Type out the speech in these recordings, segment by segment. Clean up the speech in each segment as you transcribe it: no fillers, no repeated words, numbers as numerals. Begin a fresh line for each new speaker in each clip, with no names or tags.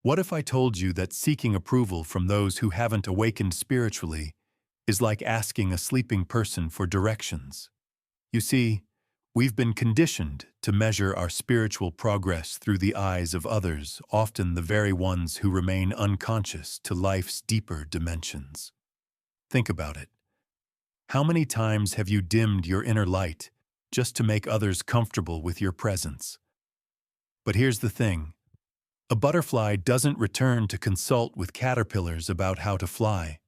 What if I told you that seeking approval from those who haven't awakened spiritually is like asking a sleeping person for directions? You see, we've been conditioned to measure our spiritual progress through the eyes of others, often the very ones who remain unconscious to life's deeper dimensions. Think about it. How many times have you dimmed your inner light just to make others comfortable with your presence? But here's the thing. A butterfly doesn't return to consult with caterpillars about how to fly.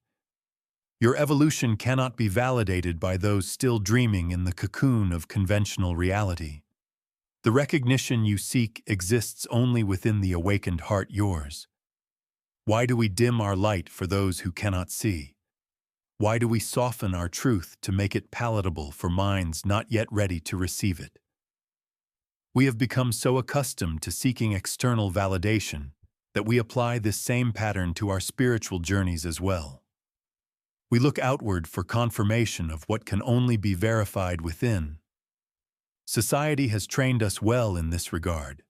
Your evolution cannot be validated by those still dreaming in the cocoon of conventional reality. The recognition you seek exists only within the awakened heart yours. Why do we dim our light for those who cannot see? Why do we soften our truth to make it palatable for minds not yet ready to receive it? We have become so accustomed to seeking external validation that we apply this same pattern to our spiritual journeys as well. We look outward for confirmation of what can only be verified within. Society has trained us well in this regard.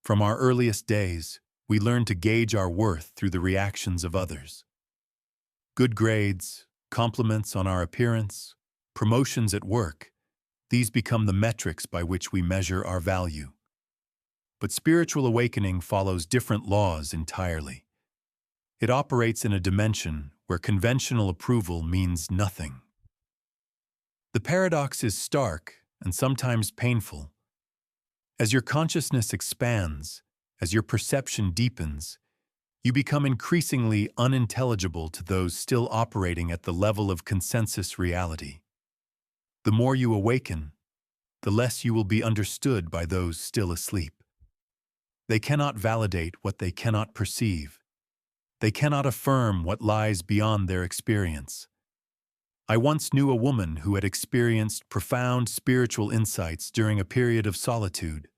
From our earliest days, we learn to gauge our worth through the reactions of others. Good grades, compliments on our appearance, promotions at work, these become the metrics by which we measure our value. But spiritual awakening follows different laws entirely. It operates in a dimension where conventional approval means nothing. The paradox is stark and sometimes painful. As your consciousness expands, as your perception deepens, you become increasingly unintelligible to those still operating at the level of consensus reality. The more you awaken, the less you will be understood by those still asleep. They cannot validate what they cannot perceive. They cannot affirm what lies beyond their experience. I once knew a woman who had experienced profound spiritual insights during a period of solitude.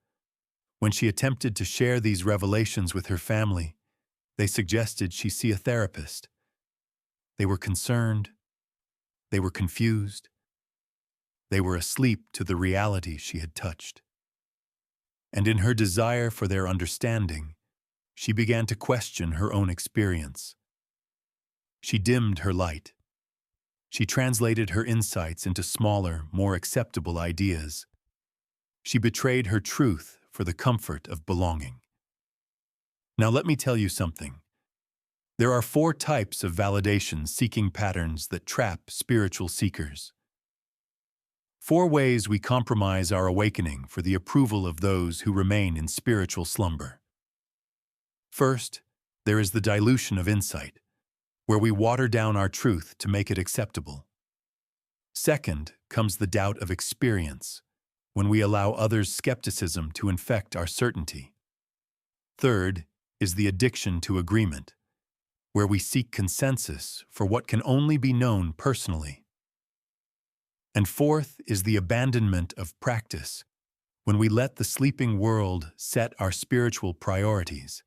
When she attempted to share these revelations with her family, they suggested she see a therapist. They were concerned. They were confused. They were asleep to the reality she had touched. And in her desire for their understanding, she began to question her own experience. She dimmed her light. She translated her insights into smaller, more acceptable ideas. She betrayed her truth for the comfort of belonging. Now let me tell you something. There are 4 types of validation-seeking patterns that trap spiritual seekers. 4 ways we compromise our awakening for the approval of those who remain in spiritual slumber. First, there is the dilution of insight, where we water down our truth to make it acceptable. Second comes the doubt of experience, when we allow others' skepticism to infect our certainty. Third is the addiction to agreement, where we seek consensus for what can only be known personally. And fourth is the abandonment of practice, when we let the sleeping world set our spiritual priorities.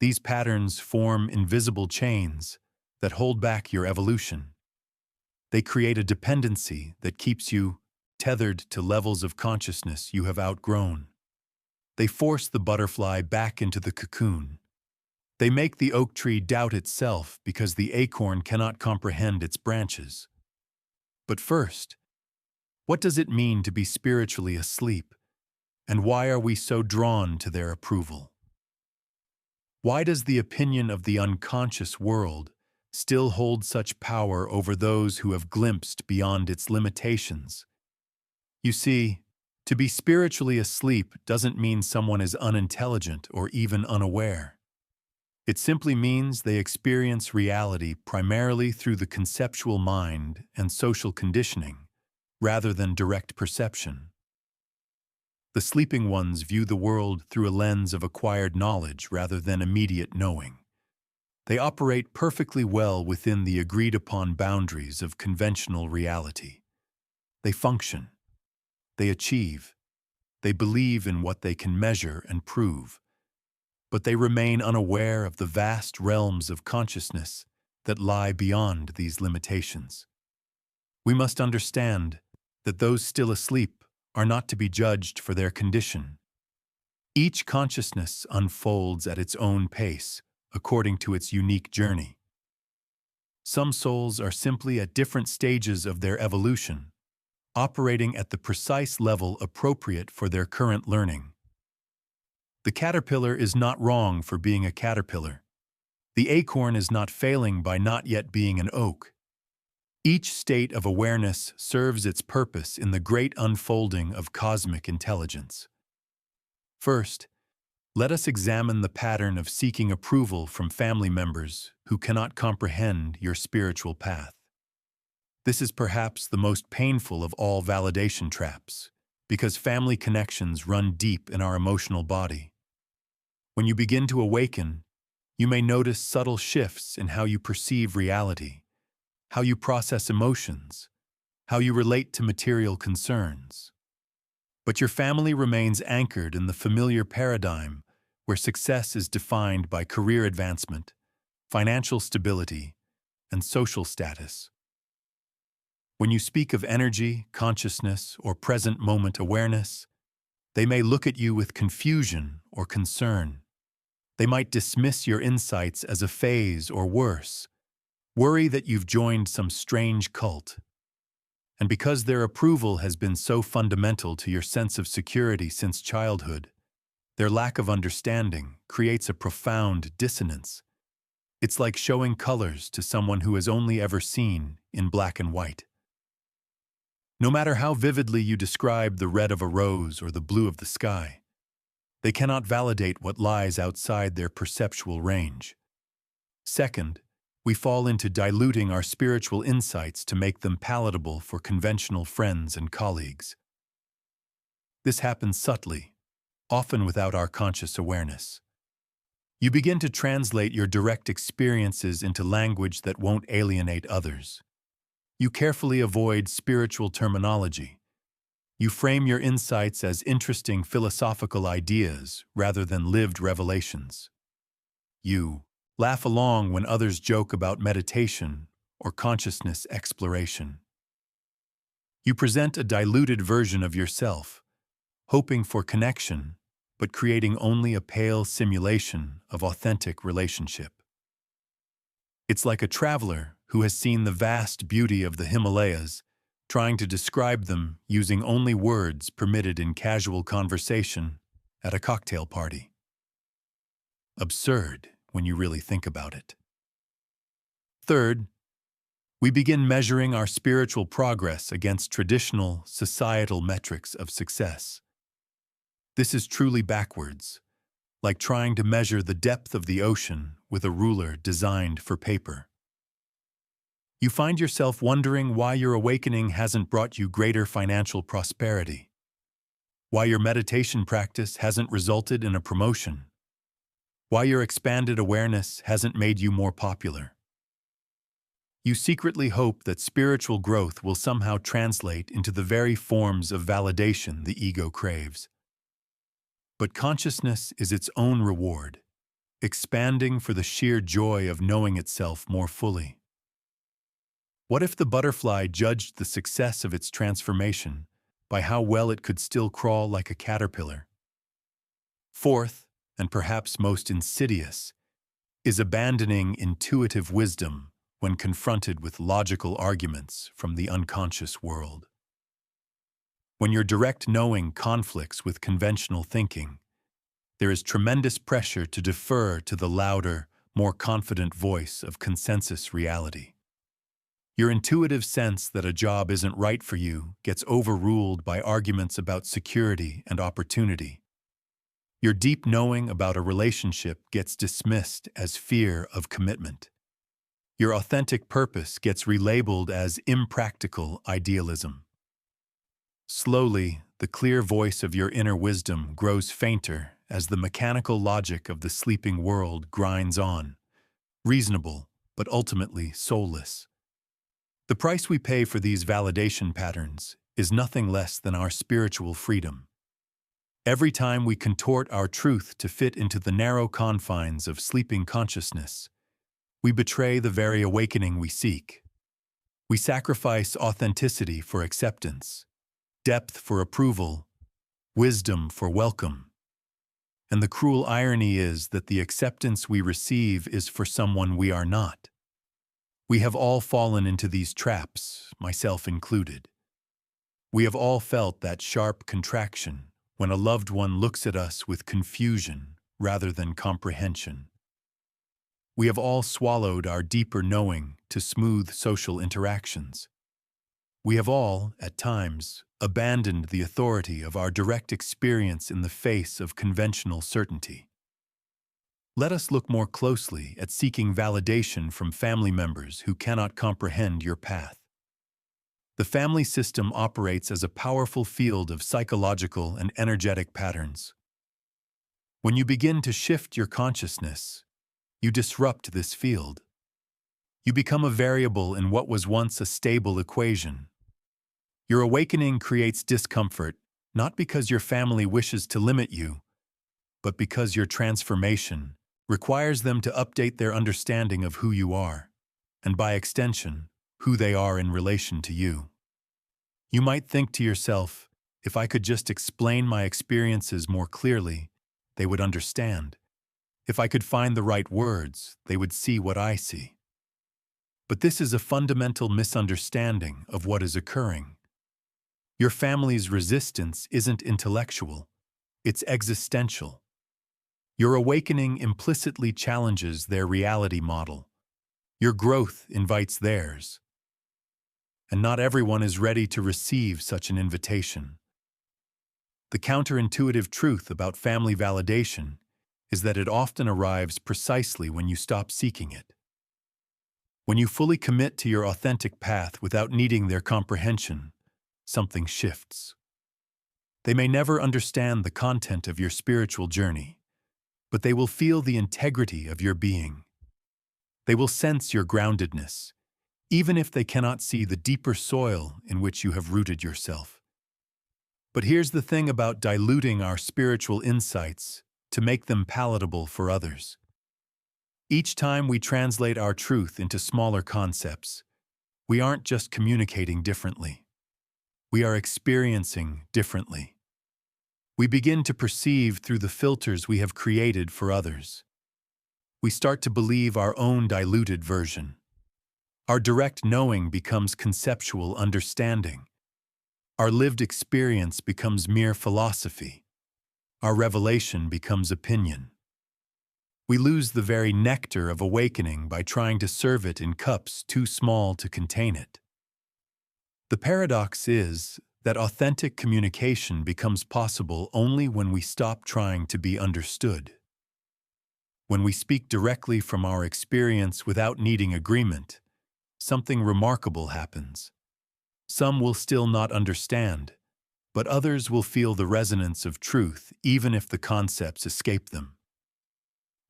These patterns form invisible chains that hold back your evolution. They create a dependency that keeps you tethered to levels of consciousness you have outgrown. They force the butterfly back into the cocoon. They make the oak tree doubt itself because the acorn cannot comprehend its branches. But first, what does it mean to be spiritually asleep, and why are we so drawn to their approval? Why does the opinion of the unconscious world still hold such power over those who have glimpsed beyond its limitations? You see, to be spiritually asleep doesn't mean someone is unintelligent or even unaware. It simply means they experience reality primarily through the conceptual mind and social conditioning, rather than direct perception. The sleeping ones view the world through a lens of acquired knowledge rather than immediate knowing. They operate perfectly well within the agreed-upon boundaries of conventional reality. They function. They achieve. They believe in what they can measure and prove. But they remain unaware of the vast realms of consciousness that lie beyond these limitations. We must understand that those still asleep are not to be judged for their condition. Each consciousness unfolds at its own pace, according to its unique journey. Some souls are simply at different stages of their evolution, operating at the precise level appropriate for their current learning. The caterpillar is not wrong for being a caterpillar. The acorn is not failing by not yet being an oak. Each state of awareness serves its purpose in the great unfolding of cosmic intelligence. First, let us examine the pattern of seeking approval from family members who cannot comprehend your spiritual path. This is perhaps the most painful of all validation traps, because family connections run deep in our emotional body. When you begin to awaken, you may notice subtle shifts in how you perceive reality, how you process emotions, how you relate to material concerns. But your family remains anchored in the familiar paradigm where success is defined by career advancement, financial stability, and social status. When you speak of energy, consciousness, or present moment awareness, they may look at you with confusion or concern. They might dismiss your insights as a phase or worse, worry that you've joined some strange cult. And because their approval has been so fundamental to your sense of security since childhood, their lack of understanding creates a profound dissonance. It's like showing colors to someone who has only ever seen in black and white. No matter how vividly you describe the red of a rose or the blue of the sky, they cannot validate what lies outside their perceptual range. Second, we fall into diluting our spiritual insights to make them palatable for conventional friends and colleagues. This happens subtly, often without our conscious awareness. You begin to translate your direct experiences into language that won't alienate others. You carefully avoid spiritual terminology. You frame your insights as interesting philosophical ideas rather than lived revelations. You laugh along when others joke about meditation or consciousness exploration. You present a diluted version of yourself, hoping for connection, but creating only a pale simulation of authentic relationship. It's like a traveler who has seen the vast beauty of the Himalayas, trying to describe them using only words permitted in casual conversation at a cocktail party. Absurd when you really think about it. Third, we begin measuring our spiritual progress against traditional societal metrics of success. This is truly backwards, like trying to measure the depth of the ocean with a ruler designed for paper. You find yourself wondering why your awakening hasn't brought you greater financial prosperity, why your meditation practice hasn't resulted in a promotion, why your expanded awareness hasn't made you more popular. You secretly hope that spiritual growth will somehow translate into the very forms of validation the ego craves. But consciousness is its own reward, expanding for the sheer joy of knowing itself more fully. What if the butterfly judged the success of its transformation by how well it could still crawl like a caterpillar? Fourth, and perhaps most insidious, is abandoning intuitive wisdom when confronted with logical arguments from the unconscious world. When your direct knowing conflicts with conventional thinking, there is tremendous pressure to defer to the louder, more confident voice of consensus reality. Your intuitive sense that a job isn't right for you gets overruled by arguments about security and opportunity. Your deep knowing about a relationship gets dismissed as fear of commitment. Your authentic purpose gets relabeled as impractical idealism. Slowly, the clear voice of your inner wisdom grows fainter as the mechanical logic of the sleeping world grinds on, reasonable but ultimately soulless. The price we pay for these validation patterns is nothing less than our spiritual freedom. Every time we contort our truth to fit into the narrow confines of sleeping consciousness, we betray the very awakening we seek. We sacrifice authenticity for acceptance, depth for approval, wisdom for welcome. And the cruel irony is that the acceptance we receive is for someone we are not. We have all fallen into these traps, myself included. We have all felt that sharp contraction when a loved one looks at us with confusion rather than comprehension. We have all swallowed our deeper knowing to smooth social interactions. We have all, at times, abandoned the authority of our direct experience in the face of conventional certainty. Let us look more closely at seeking validation from family members who cannot comprehend your path. The family system operates as a powerful field of psychological and energetic patterns. When you begin to shift your consciousness, you disrupt this field. You become a variable in what was once a stable equation. Your awakening creates discomfort, not because your family wishes to limit you, but because your transformation requires them to update their understanding of who you are, and by extension, who they are in relation to you. You might think to yourself, if I could just explain my experiences more clearly, they would understand. If I could find the right words, they would see what I see. But this is a fundamental misunderstanding of what is occurring. Your family's resistance isn't intellectual, it's existential. Your awakening implicitly challenges their reality model. Your growth invites theirs. And not everyone is ready to receive such an invitation. The counterintuitive truth about family validation is that it often arrives precisely when you stop seeking it. When you fully commit to your authentic path without needing their comprehension, something shifts. They may never understand the content of your spiritual journey, but they will feel the integrity of your being. They will sense your groundedness, even if they cannot see the deeper soil in which you have rooted yourself. But here's the thing about diluting our spiritual insights to make them palatable for others. Each time we translate our truth into smaller concepts, we aren't just communicating differently. We are experiencing differently. We begin to perceive through the filters we have created for others. We start to believe our own diluted version. Our direct knowing becomes conceptual understanding. Our lived experience becomes mere philosophy. Our revelation becomes opinion. We lose the very nectar of awakening by trying to serve it in cups too small to contain it. The paradox is that authentic communication becomes possible only when we stop trying to be understood. When we speak directly from our experience without needing agreement, something remarkable happens. Some will still not understand, but others will feel the resonance of truth even if the concepts escape them.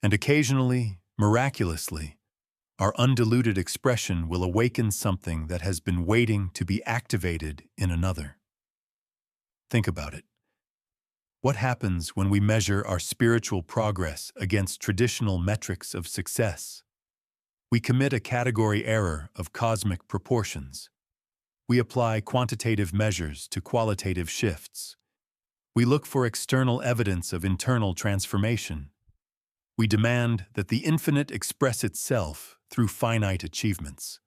And occasionally, miraculously, our undiluted expression will awaken something that has been waiting to be activated in another. Think about it. What happens when we measure our spiritual progress against traditional metrics of success? We commit a category error of cosmic proportions. We apply quantitative measures to qualitative shifts. We look for external evidence of internal transformation. We demand that the infinite express itself through finite achievements.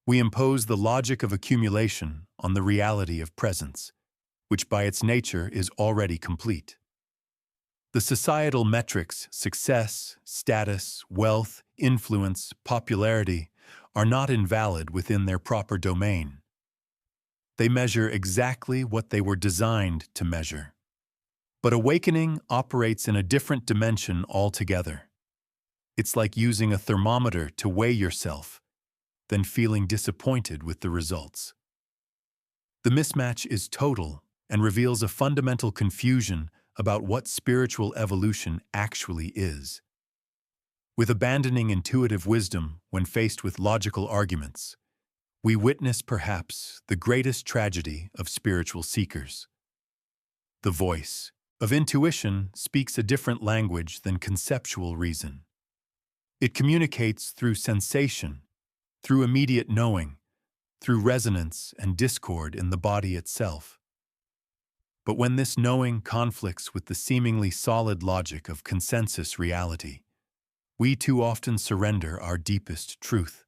We impose the logic of accumulation on the reality of presence, which by its nature is already complete. The societal metrics, success, status, wealth, influence, popularity, are not invalid within their proper domain. They measure exactly what they were designed to measure. But awakening operates in a different dimension altogether. It's like using a thermometer to weigh yourself, then feeling disappointed with the results. The mismatch is total and reveals a fundamental confusion about what spiritual evolution actually is. With abandoning intuitive wisdom when faced with logical arguments, we witness perhaps the greatest tragedy of spiritual seekers. The voice of intuition speaks a different language than conceptual reason. It communicates through sensation, through immediate knowing, through resonance and discord in the body itself. But when this knowing conflicts with the seemingly solid logic of consensus reality, we too often surrender our deepest truth.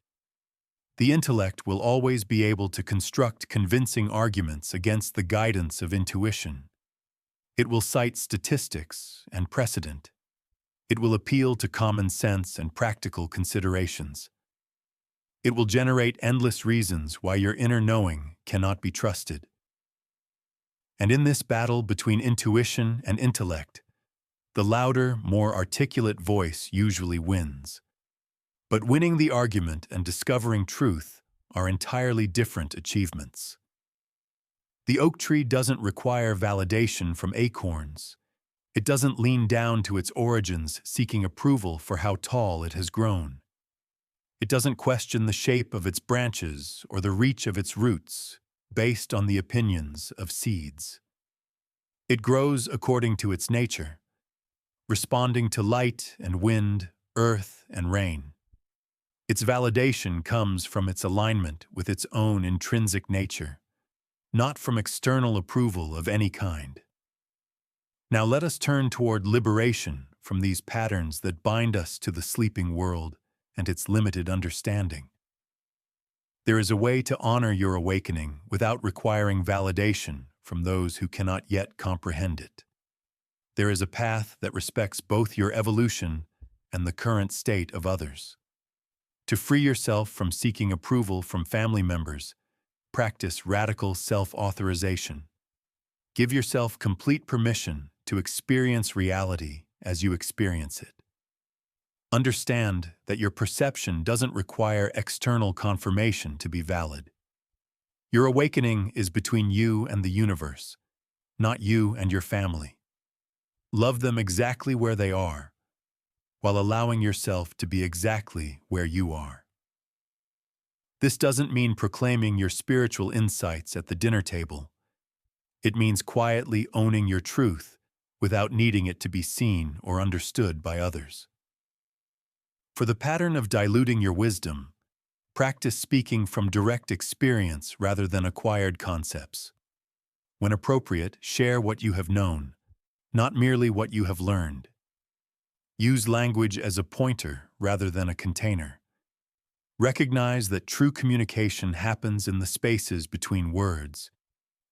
The intellect will always be able to construct convincing arguments against the guidance of intuition. It will cite statistics and precedent. It will appeal to common sense and practical considerations. It will generate endless reasons why your inner knowing cannot be trusted. And in this battle between intuition and intellect, the louder, more articulate voice usually wins. But winning the argument and discovering truth are entirely different achievements. The oak tree doesn't require validation from acorns. It doesn't lean down to its origins seeking approval for how tall it has grown. It doesn't question the shape of its branches or the reach of its roots based on the opinions of seeds. It grows according to its nature, responding to light and wind, earth and rain. Its validation comes from its alignment with its own intrinsic nature, not from external approval of any kind. Now let us turn toward liberation from these patterns that bind us to the sleeping world and its limited understanding. There is a way to honor your awakening without requiring validation from those who cannot yet comprehend it. There is a path that respects both your evolution and the current state of others. To free yourself from seeking approval from family members, practice radical self-authorization. Give yourself complete permission to experience reality as you experience it. Understand that your perception doesn't require external confirmation to be valid. Your awakening is between you and the universe, not you and your family. Love them exactly where they are, while allowing yourself to be exactly where you are. This doesn't mean proclaiming your spiritual insights at the dinner table. It means quietly owning your truth without needing it to be seen or understood by others. For the pattern of diluting your wisdom, practice speaking from direct experience rather than acquired concepts. When appropriate, share what you have known, not merely what you have learned. Use language as a pointer rather than a container. Recognize that true communication happens in the spaces between words,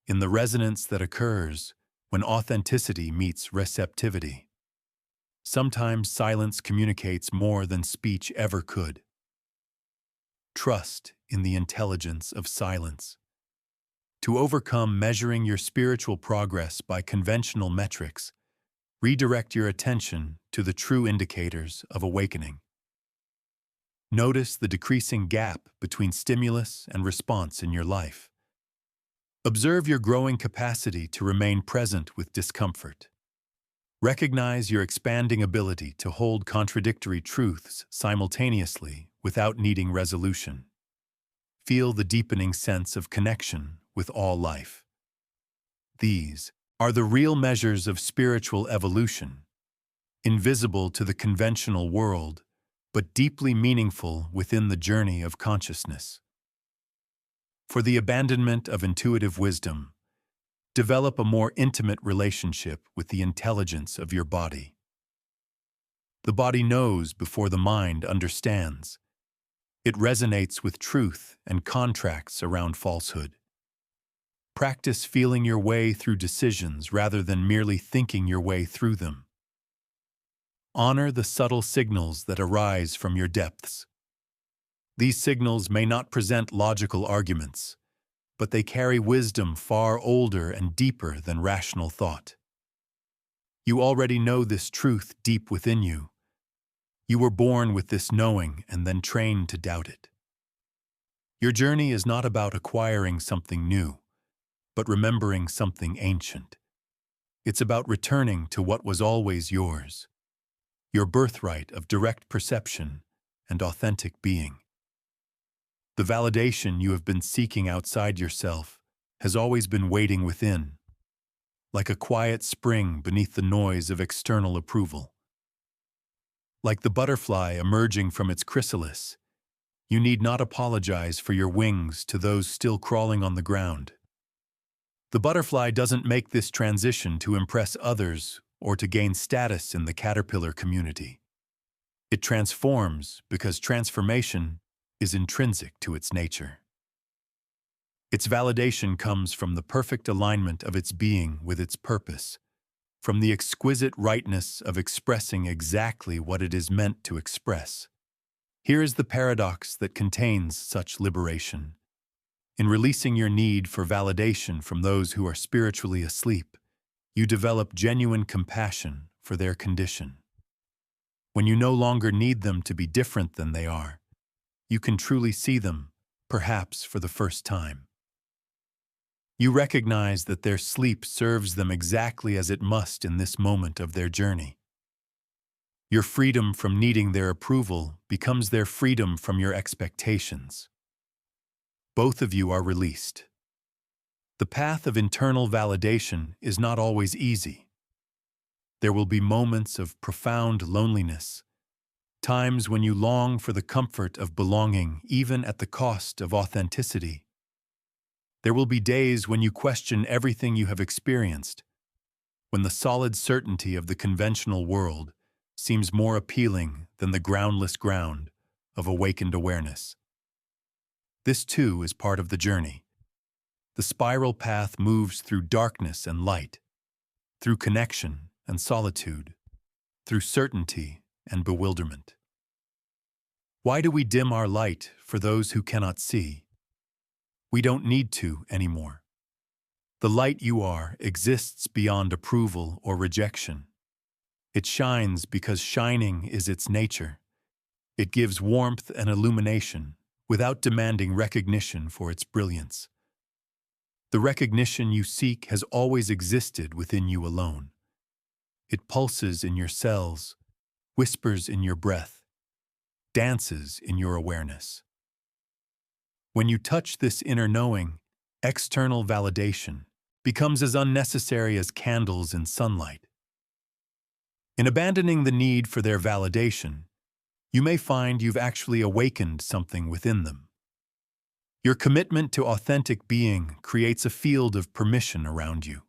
in the resonance that occurs when authenticity meets receptivity. Sometimes silence communicates more than speech ever could. Trust in the intelligence of silence. To overcome measuring your spiritual progress by conventional metrics, redirect your attention to the true indicators of awakening. Notice the decreasing gap between stimulus and response in your life. Observe your growing capacity to remain present with discomfort. Recognize your expanding ability to hold contradictory truths simultaneously without needing resolution. Feel the deepening sense of connection with all life. These are the real measures of spiritual evolution, invisible to the conventional world, but deeply meaningful within the journey of consciousness. For the abandonment of intuitive wisdom, develop a more intimate relationship with the intelligence of your body. The body knows before the mind understands. It resonates with truth and contracts around falsehood. Practice feeling your way through decisions rather than merely thinking your way through them. Honor the subtle signals that arise from your depths. These signals may not present logical arguments, but they carry wisdom far older and deeper than rational thought. You already know this truth deep within you. You were born with this knowing and then trained to doubt it. Your journey is not about acquiring something new, but remembering something ancient. It's about returning to what was always yours, your birthright of direct perception and authentic being. The validation you have been seeking outside yourself has always been waiting within, like a quiet spring beneath the noise of external approval. Like the butterfly emerging from its chrysalis, you need not apologize for your wings to those still crawling on the ground. The butterfly doesn't make this transition to impress others or to gain status in the caterpillar community. It transforms because transformation is intrinsic to its nature. Its validation comes from the perfect alignment of its being with its purpose, from the exquisite rightness of expressing exactly what it is meant to express. Here is the paradox that contains such liberation. In releasing your need for validation from those who are spiritually asleep, you develop genuine compassion for their condition. When you no longer need them to be different than they are, you can truly see them, perhaps for the first time. You recognize that their sleep serves them exactly as it must in this moment of their journey. Your freedom from needing their approval becomes their freedom from your expectations. Both of you are released. The path of internal validation is not always easy. There will be moments of profound loneliness, times when you long for the comfort of belonging even at the cost of authenticity. There will be days when you question everything you have experienced, when the solid certainty of the conventional world seems more appealing than the groundless ground of awakened awareness. This too is part of the journey. The spiral path moves through darkness and light, through connection and solitude, through certainty and bewilderment. Why do we dim our light for those who cannot see? We don't need to anymore. The light you are exists beyond approval or rejection. It shines because shining is its nature. It gives warmth and illumination without demanding recognition for its brilliance. The recognition you seek has always existed within you alone. It pulses in your cells, whispers in your breath, dances in your awareness. When you touch this inner knowing, external validation becomes as unnecessary as candles in sunlight. In abandoning the need for their validation, you may find you've actually awakened something within them. Your commitment to authentic being creates a field of permission around you.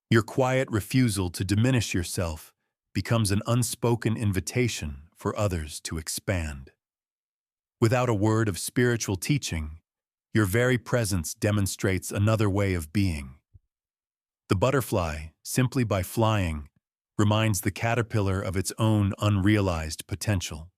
Your quiet refusal to diminish yourself becomes an unspoken invitation for others to expand. Without a word of spiritual teaching, your very presence demonstrates another way of being. The butterfly, simply by flying, reminds the caterpillar of its own unrealized potential.